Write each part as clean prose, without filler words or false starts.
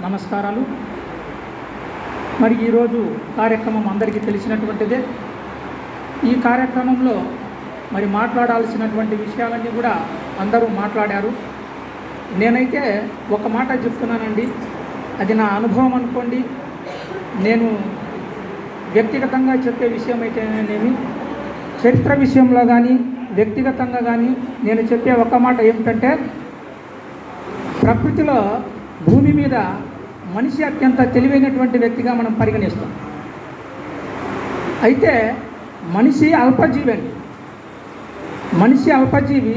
నమస్కారాలు. మరి ఈరోజు కార్యక్రమం అందరికీ తెలిసినటువంటిదే. ఈ కార్యక్రమంలో మరి మాట్లాడాల్సినటువంటి విషయాలన్నీ కూడా అందరూ మాట్లాడారు. నేనైతే ఒక మాట చెప్తున్నానండి, అది నా అనుభవం అనుకోండి. నేను వ్యక్తిగతంగా చెప్పే విషయం అయితేనేమి, చరిత్ర విషయంలో కానీ వ్యక్తిగతంగా కానీ నేను చెప్పే ఒక మాట ఏమిటంటే, ప్రకృతిలో భూమి మీద మనిషి అత్యంత తెలివైనటువంటి వ్యక్తిగా మనం పరిగణిస్తాం. అయితే మనిషి అల్పజీవి అండి. మనిషి అల్పజీవి.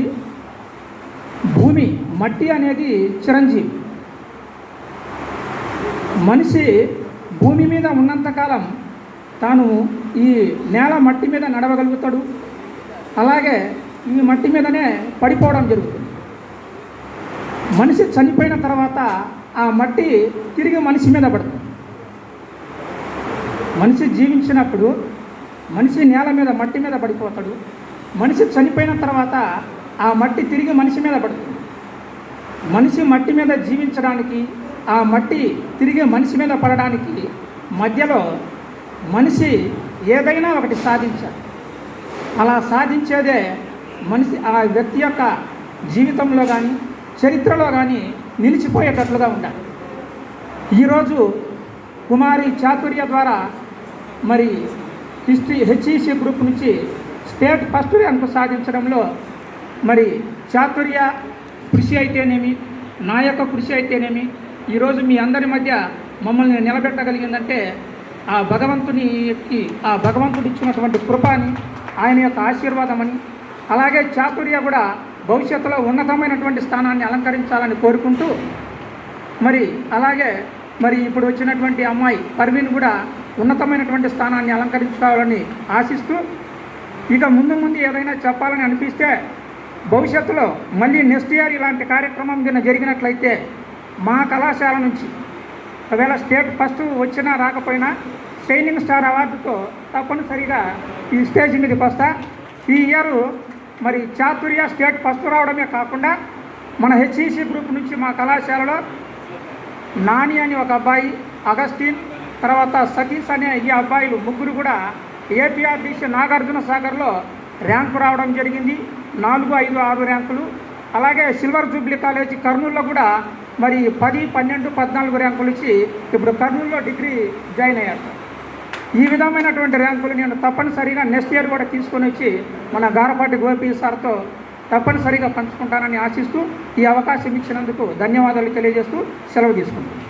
భూమి మట్టి అనేది చిరంజీవి. మనిషి భూమి మీద ఉన్నంతకాలం తాను ఈ నేల మట్టి మీద నడవగలుగుతాడు, అలాగే ఈ మట్టి మీదనే పడిపోవడం జరుగుతుంది. మనిషి చనిపోయిన తర్వాత ఆ మట్టి తిరిగి మనిషి మీద పడుతుంది. మనిషి జీవించినప్పుడు మనిషి నేల మీద మట్టి మీద పడిపోతాడు. మనిషి చనిపోయిన తర్వాత ఆ మట్టి తిరిగి మనిషి మీద పడుతుంది. మనిషి మట్టి మీద జీవించడానికి, ఆ మట్టి తిరిగి మనిషి మీద పడడానికి మధ్యలో మనిషి ఏదైనా ఒకటి సాధించాలి. అలా సాధించేదే మనిషి ఆ వ్యక్తి యొక్క జీవితంలో కానీ చరిత్రలో కానీ నిలిచిపోయేటట్లుగా ఉండాలి. ఈరోజు కుమారి చాతుర్య ద్వారా మరి హెచ్ఈసి గ్రూప్ నుంచి స్టేట్ ఫస్ట్ ర్యాంకు సాధించడంలో మరి చాతుర్య కృషి అయితేనేమి, నా యొక్క కృషి అయితేనేమి, ఈరోజు మీ అందరి మధ్య మమ్మల్ని నిలబెట్టగలిగిందంటే ఆ భగవంతుడు ఇచ్చినటువంటి కృపని, ఆయన యొక్క ఆశీర్వాదం అని, అలాగే చాతుర్య కూడా భవిష్యత్తులో ఉన్నతమైనటువంటి స్థానాన్ని అలంకరించాలని కోరుకుంటూ, మరి అలాగే మరి ఇప్పుడు వచ్చినటువంటి అమ్మాయి పర్వీన్ కూడా ఉన్నతమైనటువంటి స్థానాన్ని అలంకరించుకోవాలని ఆశిస్తూ, ఇక ముందు ఏదైనా చెప్పాలని అనిపిస్తే భవిష్యత్తులో మళ్ళీ నెక్స్ట్ ఇయర్ ఇలాంటి కార్యక్రమం కింద జరిగినట్లయితే మా కళాశాల నుంచి ఒకవేళ స్టేట్ ఫస్ట్ వచ్చినా రాకపోయినా షైనింగ్ స్టార్ అవార్డుతో తప్పనిసరిగా ఈ స్టేజ్ మీదకి వస్తా. ఈ ఇయర్ మరి చాతుర్య స్టేట్ ఫస్ట్ రావడమే కాకుండా మన హెచ్ఈసి గ్రూప్ నుంచి మా కళాశాలలో నాని అని ఒక అబ్బాయి, అగస్టిన్, తర్వాత సతీష్ అనే ఈ అబ్బాయిలు ముగ్గురు కూడా ఏపీఆర్డీసీ నాగార్జున సాగర్లో ర్యాంకు రావడం జరిగింది. 4, 5, 6 ర్యాంకులు. అలాగే సిల్వర్ జూబ్లీ కాలేజీ కర్నూలులో కూడా మరి 10, 12, 14 ర్యాంకులు ఇచ్చి ఇప్పుడు కర్నూలులో డిగ్రీ జాయిన్ అయ్యారు. ఈ విధమైనటువంటి ర్యాంకులు నేను తప్పనిసరిగా నెక్స్ట్ ఇయర్ కూడా తీసుకొని వచ్చి మన గారపాటి గోపి సార్తో తప్పనిసరిగా పంచుకుంటానని ఆశిస్తూ ఈ అవకాశం ఇచ్చినందుకు ధన్యవాదాలు తెలియజేస్తూ సెలవు తీసుకుంటాను.